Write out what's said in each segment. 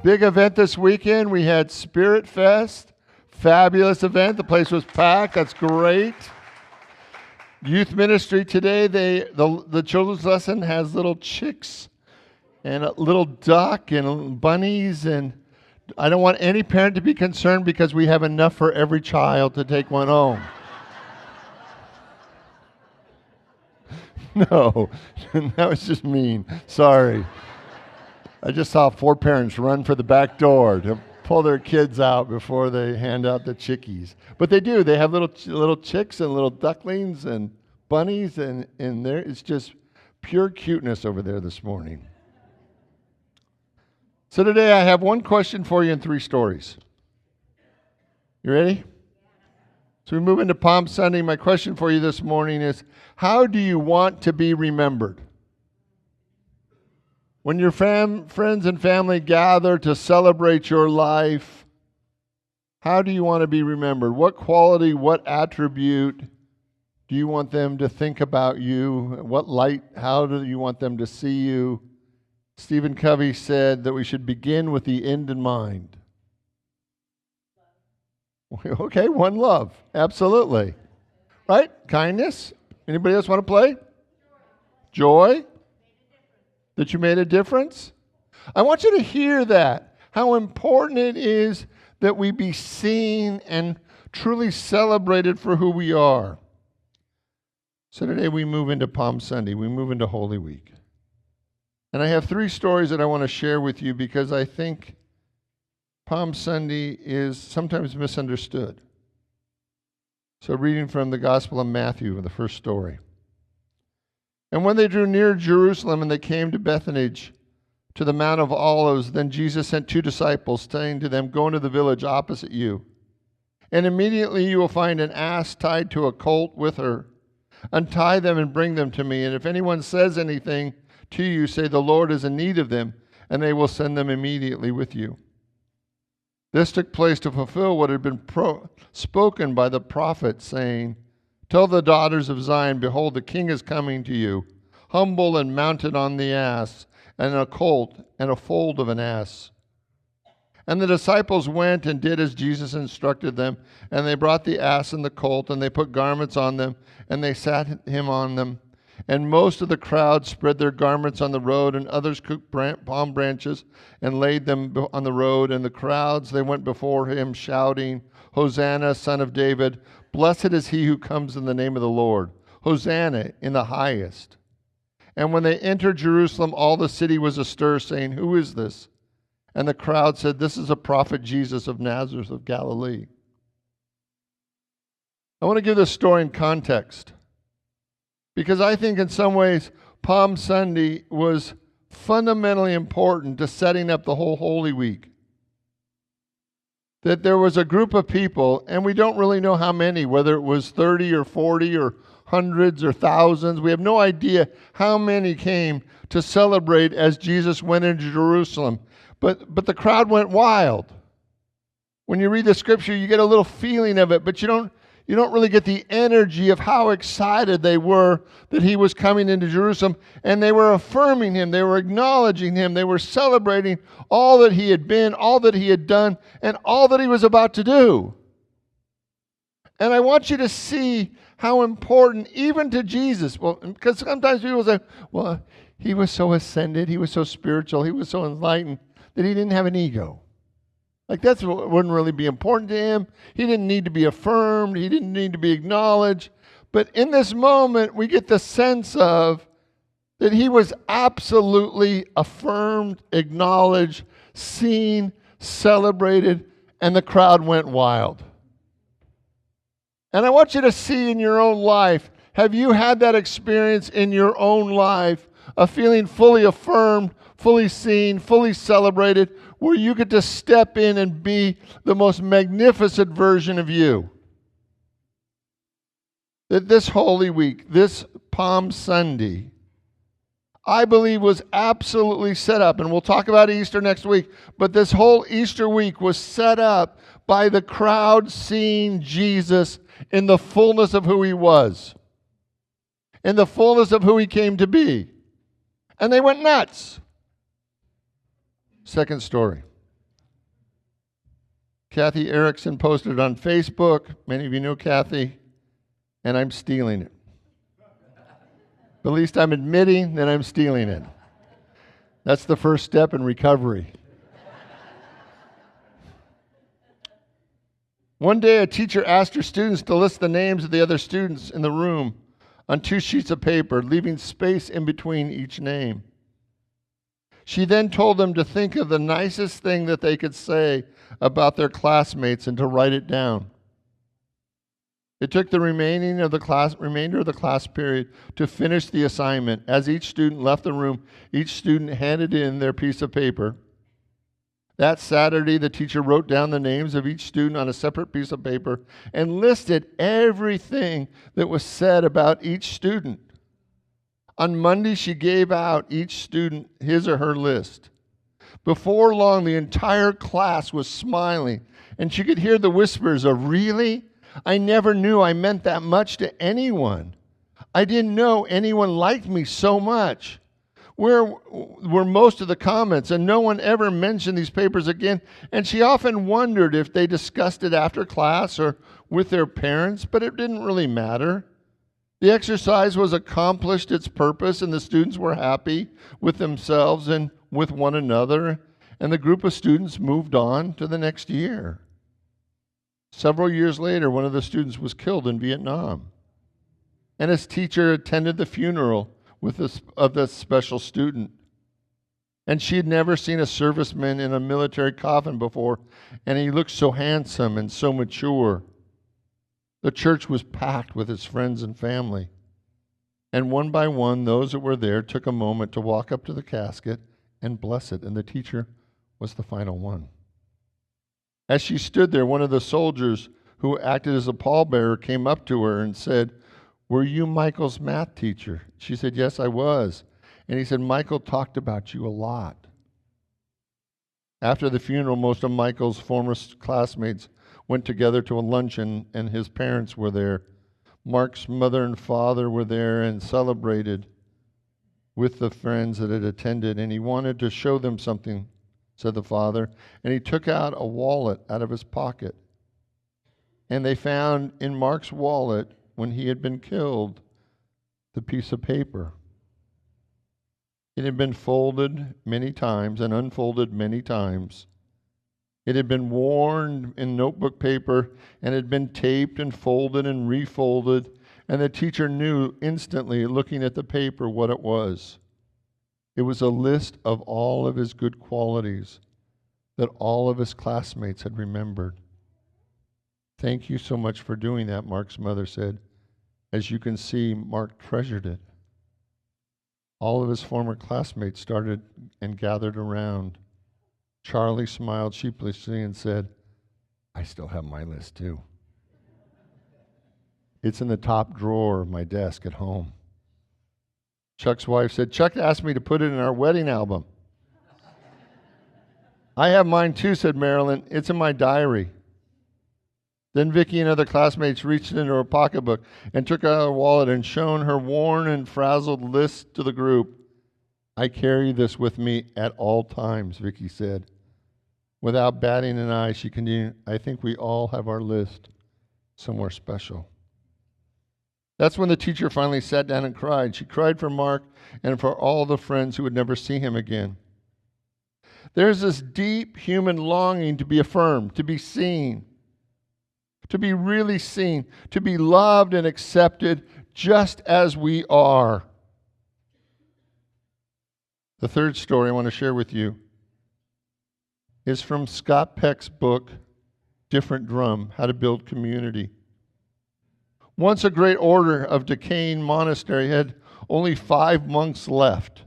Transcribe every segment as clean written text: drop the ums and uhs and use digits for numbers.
Big event this weekend. We had Spirit Fest. Fabulous event. The place was packed. That's great. Youth ministry today, the children's lesson has little chicks and a little duck and bunnies, and I don't want any parent to be concerned because we have enough for every child to take one home. No, that was just mean. Sorry. I just saw 4 parents run for the back door to pull their kids out before they hand out the chickies. But they do. They have little chicks and little ducklings and bunnies, and there it's just pure cuteness over there this morning. So today I have one question for you and 3 stories. You ready? So we move into Palm Sunday. My question for you this morning is, how do you want to be remembered? When your friends and family gather to celebrate your life, how do you want to be remembered? What quality, what attribute do you want them to think about you? What light, how do you want them to see you? Stephen Covey said that we should begin with the end in mind. Okay, one love. Absolutely. Right? Kindness. Anybody else want to play? Joy. That you made a difference. I want you to hear that. How important it is that we be seen and truly celebrated for who we are. So today we move into Palm Sunday. We move into Holy Week. And I have 3 stories that I want to share with you because I think Palm Sunday is sometimes misunderstood. So reading from the Gospel of Matthew, the first story. And when they drew near Jerusalem and they came to Bethphage, to the Mount of Olives, then Jesus sent 2 disciples, saying to them, "Go into the village opposite you, and immediately you will find an ass tied to a colt with her. Untie them and bring them to me. And if anyone says anything to you, say, 'The Lord is in need of them,' and they will send them immediately with you." This took place to fulfill what had been spoken by the prophet, saying, "Tell the daughters of Zion, behold, the king is coming to you, humble and mounted on the ass, and a colt, and a foal of an ass." And the disciples went and did as Jesus instructed them, and they brought the ass and the colt, and they put garments on them, and they sat him on them. And most of the crowd spread their garments on the road, and others cooked palm branches and laid them on the road. And the crowds, they went before him, shouting, "Hosanna, Son of David! Blessed is he who comes in the name of the Lord. Hosanna in the highest." And when they entered Jerusalem, all the city was astir, saying, "Who is this?" And the crowd said, "This is a prophet Jesus of Nazareth of Galilee." I want to give this story in context, because I think in some ways Palm Sunday was fundamentally important to setting up the whole Holy Week. That there was a group of people, and we don't really know how many, whether it was 30 or 40 or hundreds or thousands. We have no idea how many came to celebrate as Jesus went into Jerusalem. But the crowd went wild. When you read the scripture, you get a little feeling of it, but you don't really get the energy of how excited they were that he was coming into Jerusalem. And they were affirming him. They were acknowledging him. They were celebrating all that he had been, all that he had done, and all that he was about to do. And I want you to see how important, even to Jesus, well, because sometimes people say, well, he was so ascended, he was so spiritual, he was so enlightened, that he didn't have an ego. Like that wouldn't really be important to him. He didn't need to be affirmed. He didn't need to be acknowledged. But in this moment, we get the sense of that he was absolutely affirmed, acknowledged, seen, celebrated, and the crowd went wild. And I want you to see in your own life, have you had that experience in your own life of feeling fully affirmed, fully seen, fully celebrated, where you get to step in and be the most magnificent version of you? That this Holy Week, this Palm Sunday, I believe was absolutely set up, and we'll talk about Easter next week, but this whole Easter week was set up by the crowd seeing Jesus in the fullness of who he was, in the fullness of who he came to be. And they went nuts. Second story. Kathy Erickson posted it on Facebook. Many of you know Kathy, and I'm stealing it. But at least I'm admitting that I'm stealing it. That's the first step in recovery. One day, a teacher asked her students to list the names of the other students in the room on 2 sheets of paper, leaving space in between each name. She then told them to think of the nicest thing that they could say about their classmates and to write it down. It took the remainder of the class period to finish the assignment. As each student left the room, each student handed in their piece of paper. That Saturday, the teacher wrote down the names of each student on a separate piece of paper and listed everything that was said about each student. On Monday, she gave out each student his or her list. Before long, the entire class was smiling, and she could hear the whispers of, "Really? I never knew I meant that much to anyone. I didn't know anyone liked me so much." Where were most of the comments? And no one ever mentioned these papers again. And she often wondered if they discussed it after class or with their parents, but it didn't really matter. The exercise was accomplished its purpose, and the students were happy with themselves and with one another, and the group of students moved on to the next year. Several years later, one of the students was killed in Vietnam, and his teacher attended the funeral of this special student. And she had never seen a serviceman in a military coffin before, and he looked so handsome and so mature. The church was packed with his friends and family. And one by one, those that were there took a moment to walk up to the casket and bless it, and the teacher was the final one. As she stood there, one of the soldiers who acted as a pallbearer came up to her and said, "Were you Michael's math teacher?" She said, "Yes, I was." And he said, "Michael talked about you a lot." After the funeral, most of Michael's former classmates went together to a luncheon, and his parents were there. Mark's mother and father were there and celebrated with the friends that had attended, and he wanted to show them something, said the father, and he took out a wallet out of his pocket. And they found in Mark's wallet, when he had been killed, the piece of paper. It had been folded many times and unfolded many times. It had been worn in notebook paper and had been taped and folded and refolded, and the teacher knew instantly, looking at the paper, what it was. It was a list of all of his good qualities that all of his classmates had remembered. "Thank you so much for doing that," Mark's mother said. As you can see, Mark treasured it. All of his former classmates started and gathered around. Charlie smiled sheepishly and said, "I still have my list too. It's in the top drawer of my desk at home." Chuck's wife said, "Chuck asked me to put it in our wedding album." "I have mine too," said Marilyn. "It's in my diary." Then Vicki and other classmates reached into her pocketbook and took out her wallet and shown her worn and frazzled list to the group. "I carry this with me at all times," Vicki said. Without batting an eye, she continued, "I think we all have our list somewhere special." That's when the teacher finally sat down and cried. She cried for Mark and for all the friends who would never see him again. There's this deep human longing to be affirmed, to be seen, to be really seen, to be loved and accepted just as we are. The third story I want to share with you is from Scott Peck's book, Different Drum, How to Build Community. Once a great order of decaying monastery had only 5 monks left.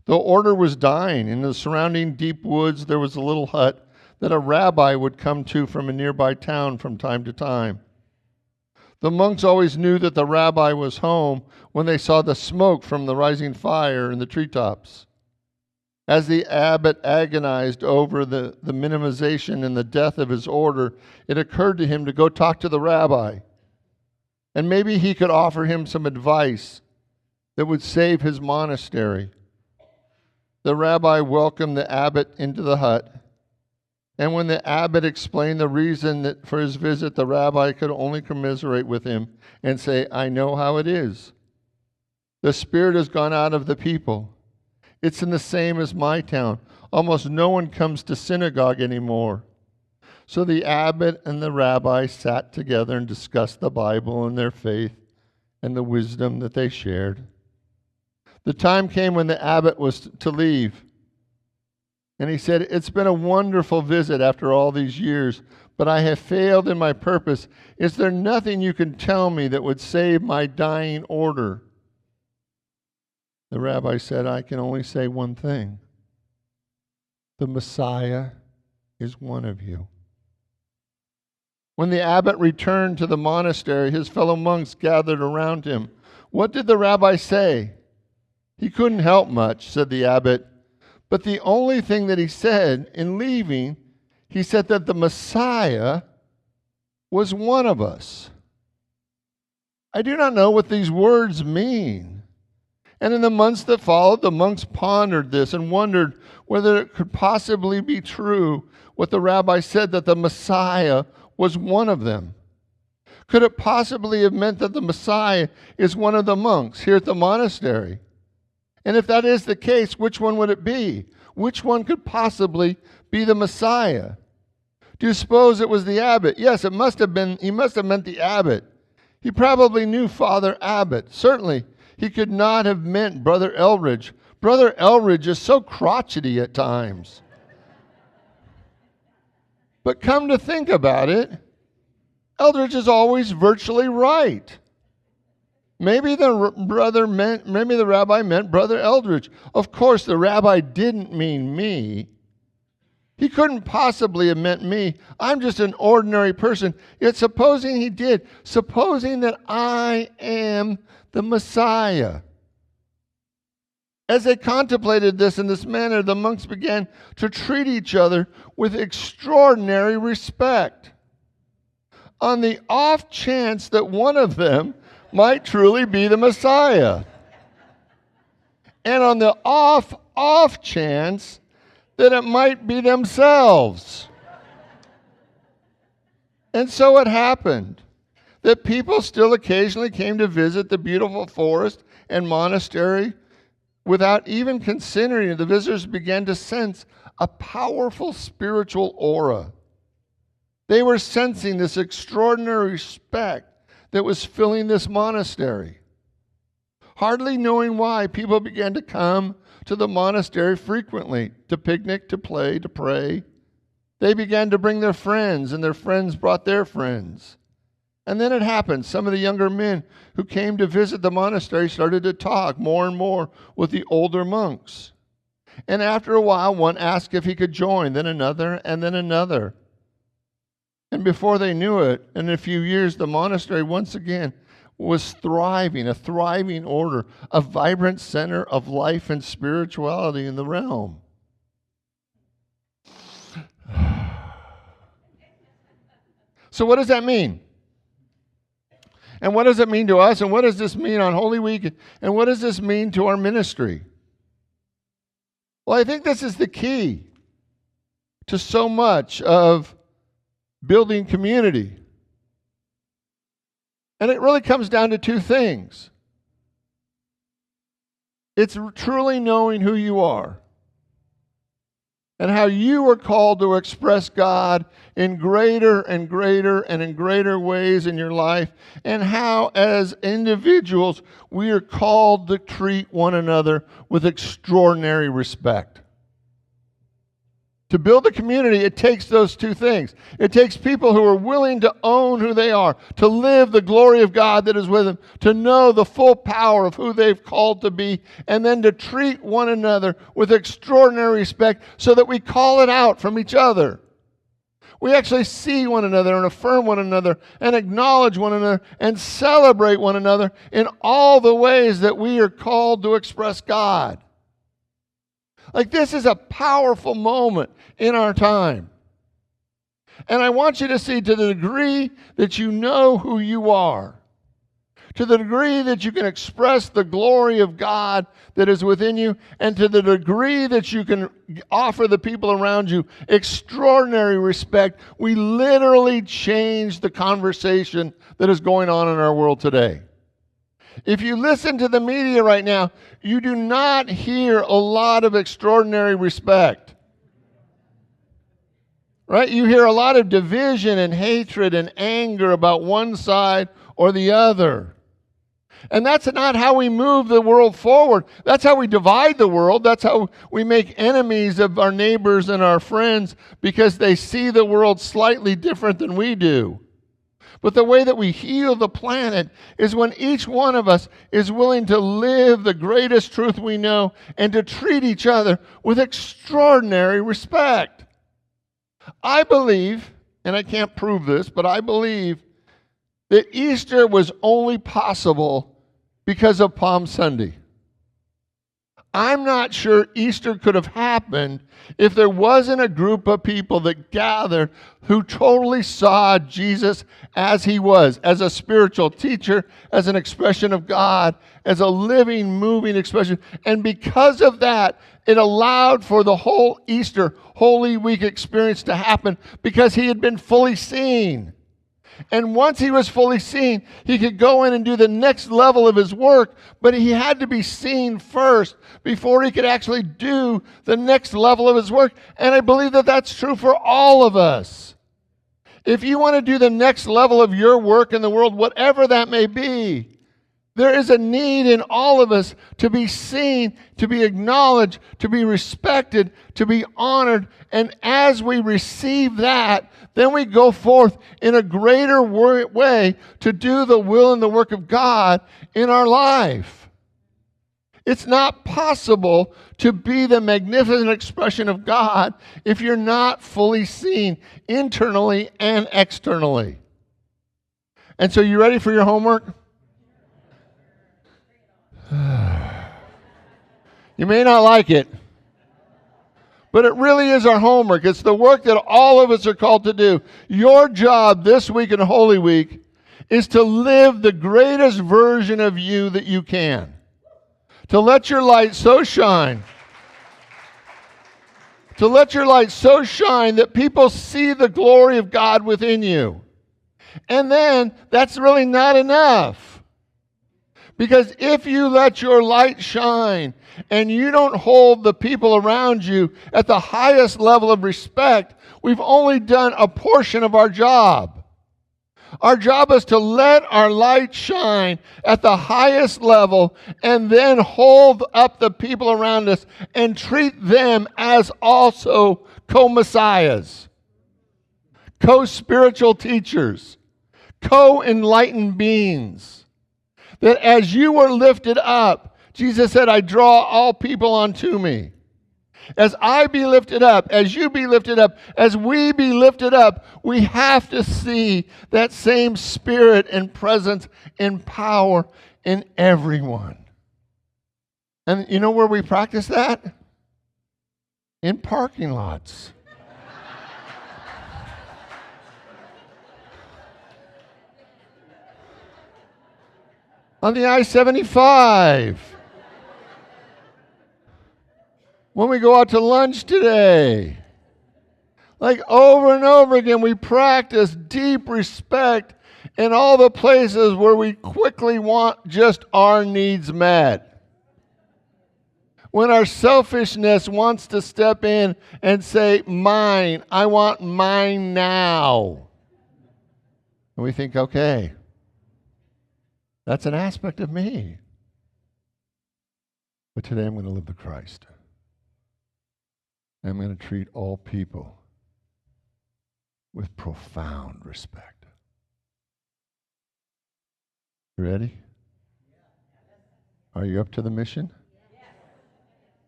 The order was dying. In the surrounding deep woods, there was a little hut that a rabbi would come to from a nearby town from time to time. The monks always knew that the rabbi was home when they saw the smoke from the rising fire in the treetops. As the abbot agonized over the minimization and the death of his order, it occurred to him to go talk to the rabbi. And maybe he could offer him some advice that would save his monastery. The rabbi welcomed the abbot into the hut And when the abbot explained the reason for his visit, the rabbi could only commiserate with him and say, I know how it is. The spirit has gone out of the people. It's in the same as my town. Almost no one comes to synagogue anymore. So the abbot and the rabbi sat together and discussed the Bible and their faith and the wisdom that they shared. The time came when the abbot was to leave. And he said, it's been a wonderful visit after all these years, but I have failed in my purpose. Is there nothing you can tell me that would save my dying order? The rabbi said, I can only say one thing. The Messiah is one of you. When the abbot returned to the monastery, his fellow monks gathered around him. What did the rabbi say? He couldn't help much, said the abbot. But the only thing that he said in leaving, he said that the Messiah was one of us. I do not know what these words mean. And in the months that followed, the monks pondered this and wondered whether it could possibly be true what the rabbi said, that the Messiah was one of them. Could it possibly have meant that the Messiah is one of the monks here at the monastery? And if that is the case, which one would it be? Which one could possibly be the Messiah? Do you suppose it was the abbot? Yes, he must have meant the abbot. He probably knew Father Abbot. Certainly, he could not have meant Brother Eldridge. Brother Eldridge is so crotchety at times. But come to think about it, Eldridge is always virtually right. Maybe the rabbi meant Brother Eldridge. Of course, the rabbi didn't mean me. He couldn't possibly have meant me. I'm just an ordinary person. Yet supposing he did, supposing that I am the Messiah. As they contemplated this in this manner, the monks began to treat each other with extraordinary respect. On the off chance that one of them might truly be the Messiah. And on the off chance that it might be themselves. And so it happened that people still occasionally came to visit the beautiful forest and monastery without even considering it. The visitors began to sense a powerful spiritual aura. They were sensing this extraordinary respect that was filling this monastery. Hardly knowing why, people began to come to the monastery frequently, to picnic, to play, to pray. They began to bring their friends, and their friends brought their friends. And then it happened. Some of the younger men who came to visit the monastery started to talk more and more with the older monks. And after a while, one asked if he could join, then another, and then another. And before they knew it, in a few years, the monastery once again was thriving, a thriving order, a vibrant center of life and spirituality in the realm. So what does that mean? And what does it mean to us? And what does this mean on Holy Week? And what does this mean to our ministry? Well, I think this is the key to so much of building community. And it really comes down to two things. It's truly knowing who you are and how you are called to express God in greater and greater and in greater ways in your life, and how as individuals we are called to treat one another with extraordinary respect. To build a community, it takes those two things. It takes people who are willing to own who they are, to live the glory of God that is with them, to know the full power of who they've called to be, and then to treat one another with extraordinary respect so that we call it out from each other. We actually see one another and affirm one another and acknowledge one another and celebrate one another in all the ways that we are called to express God. Like, this is a powerful moment in our time. And I want you to see, to the degree that you know who you are, To the degree that you can express the glory of God that is within you, and to the degree that you can offer the people around you extraordinary respect, we literally change the conversation that is going on in our world today. If you listen to the media right now, you do not hear a lot of extraordinary respect. Right? You hear a lot of division and hatred and anger about one side or the other. And that's not how we move the world forward. That's how we divide the world. That's how we make enemies of our neighbors and our friends, because they see the world slightly different than we do. But the way that we heal the planet is when each one of us is willing to live the greatest truth we know and to treat each other with extraordinary respect. I believe, and I can't prove this, but I believe that Easter was only possible because of Palm Sunday. I'm not sure Easter could have happened if there wasn't a group of people that gathered who totally saw Jesus as he was, as a spiritual teacher, as an expression of God, as a living, moving expression. And because of that, it allowed for the whole Easter, Holy Week experience to happen, because he had been fully seen. And once he was fully seen, he could go in and do the next level of his work, but he had to be seen first before he could actually do the next level of his work. And I believe that that's true for all of us. If you want to do the next level of your work in the world, whatever that may be, there is a need in all of us to be seen, to be acknowledged, to be respected, to be honored. And as we receive that, then we go forth in a greater way to do the will and the work of God in our life. It's not possible to be the magnificent expression of God if you're not fully seen internally and externally. And so, you ready for your homework? You may not like it, but it really is our homework. It's the work that all of us are called to do. Your job this week in Holy Week is to live the greatest version of you that you can. To let your light so shine. To let your light so shine that people see the glory of God within you. And then, that's really not enough. Because if you let your light shine and you don't hold the people around you at the highest level of respect, we've only done a portion of our job. Our job is to let our light shine at the highest level and then hold up the people around us and treat them as also co-messiahs, co-spiritual teachers, co-enlightened beings. That as you were lifted up, Jesus said, I draw all people unto me. As I be lifted up, as you be lifted up, as we be lifted up, we have to see that same spirit and presence and power in everyone. And you know where we practice that? In parking lots. On the I-75. When we go out to lunch today. Like over and over again, we practice deep respect in all the places where we quickly want just our needs met. When our selfishness wants to step in and say, mine, I want mine now. And we think, okay. That's an aspect of me. But today I'm going to live the Christ. I'm going to treat all people with profound respect. You ready? Are you up to the mission?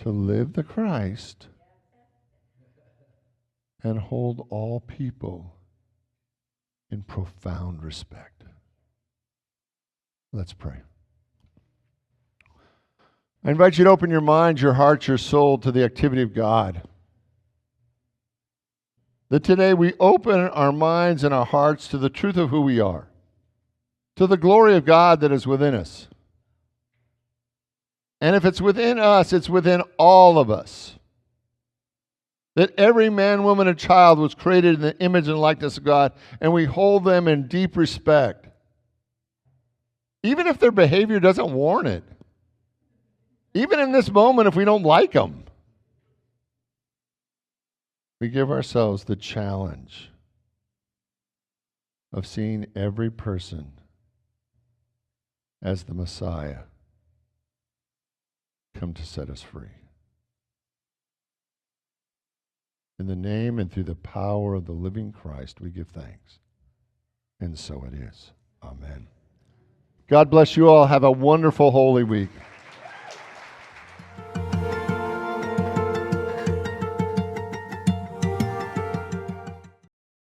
To live the Christ and hold all people in profound respect. Let's pray. I invite you to open your mind, your heart, your soul to the activity of God. That today we open our minds and our hearts to the truth of who we are. to the glory of God that is within us. And if it's within us, it's within all of us. That every man, woman, and child was created in the image and likeness of God, and we hold them in deep respect. Even if their behavior doesn't warrant it. Even in this moment, if we don't like them. We give ourselves the challenge of seeing every person as the Messiah come to set us free. In the name and through the power of the living Christ, we give thanks. And so it is. Amen. God bless you all. Have a wonderful Holy Week.